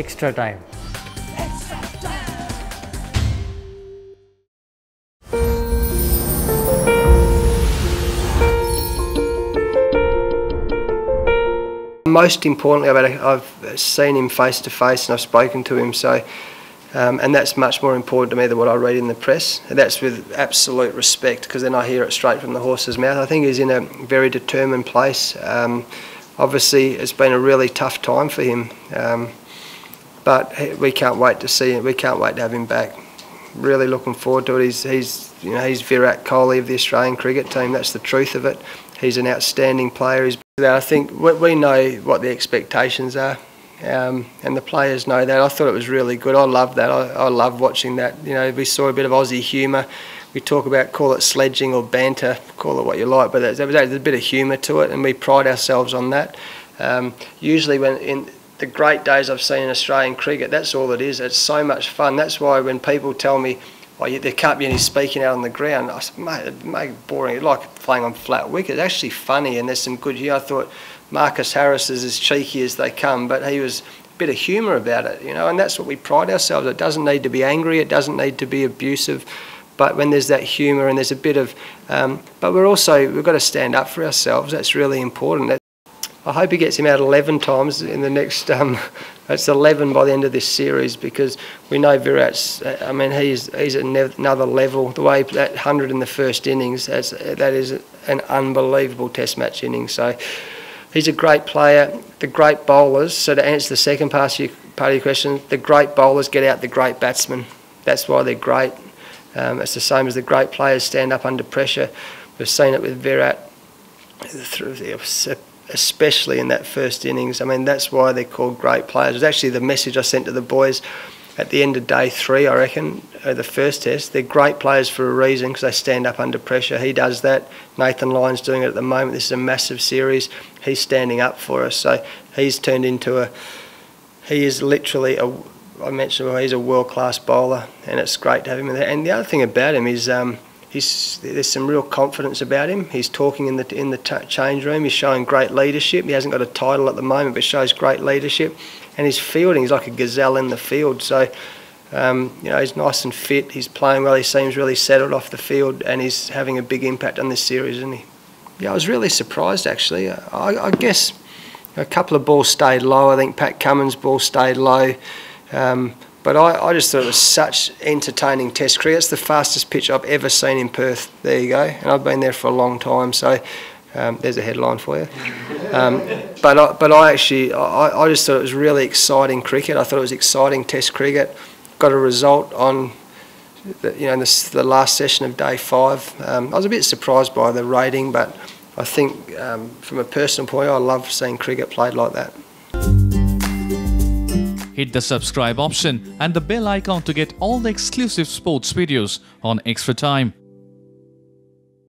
Extra time. Most importantly, I've seen him face to face and I've spoken to him, so and that's much more important to me than what I read in the press. That's with absolute respect, because then I hear it straight from the horse's mouth. I think he's in a very determined place. Obviously, it's been a really tough time for him, but we can't wait to see him. We can't wait to have him back. Really looking forward to it. He's Virat Kohli of the Australian cricket team. That's the truth of it. He's an outstanding player. I think we know what the expectations are, and the players know that. I thought it was really good. I love that. I love watching that. You know, we saw a bit of Aussie humour. We talk about, call it sledging or banter, call it what you like, but there's a bit of humour to it, and we pride ourselves on that. Usually when in the great days I've seen in Australian cricket, that's all it is. It's so much fun. That's why when people tell me, oh, there can't be any speaking out on the ground, I said, mate, it make it boring. It's like playing on flat wicket. It's actually funny, and there's some good humour. I thought Marcus Harris is as cheeky as they come, but he was a bit of humour about it, you know, and that's what we pride ourselves. It doesn't need to be angry. It doesn't need to be abusive. But when there's that humour and there's a bit of, but we've got to stand up for ourselves. That's really important. I hope he gets him out 11 times in the next. It's 11 by the end of this series, because we know Virat's. I mean, he's at another level. The way that 100 in the first innings, that is an unbelievable Test match innings. So he's a great player. The great bowlers. So to answer the second part of your question, the great bowlers get out the great batsmen. That's why they're great. It's the same as the great players stand up under pressure. We've seen it with Virat, especially in that first innings. I mean, that's why they're called great players. It was actually the message I sent to the boys at the end of day 3, I reckon, of the first test. They're great players for a reason, because they stand up under pressure. He does that. Nathan Lyon's doing it at the moment. This is a massive series. He's standing up for us. So he's turned into he is literally I mentioned, he's a world-class bowler, and it's great to have him in there. And the other thing about him is there's some real confidence about him. He's talking in the change room. He's showing great leadership. He hasn't got a title at the moment, but shows great leadership. And his fielding, he's like a gazelle in the field. So, you know, he's nice and fit. He's playing well. He seems really settled off the field, and he's having a big impact on this series, isn't he? Yeah, I was really surprised, actually. I guess a couple of balls stayed low. I think Pat Cummins' ball stayed low. But I just thought it was such entertaining Test cricket. It's the fastest pitch I've ever seen in Perth. There you go. And I've been there for a long time, so there's a headline for you. But I just thought it was really exciting cricket. I thought it was exciting Test cricket. Got a result on the last session of day 5. I was a bit surprised by the rating, but I think from a personal point, I love seeing cricket played like that. Hit the subscribe option and the bell icon to get all the exclusive sports videos on Extra Time.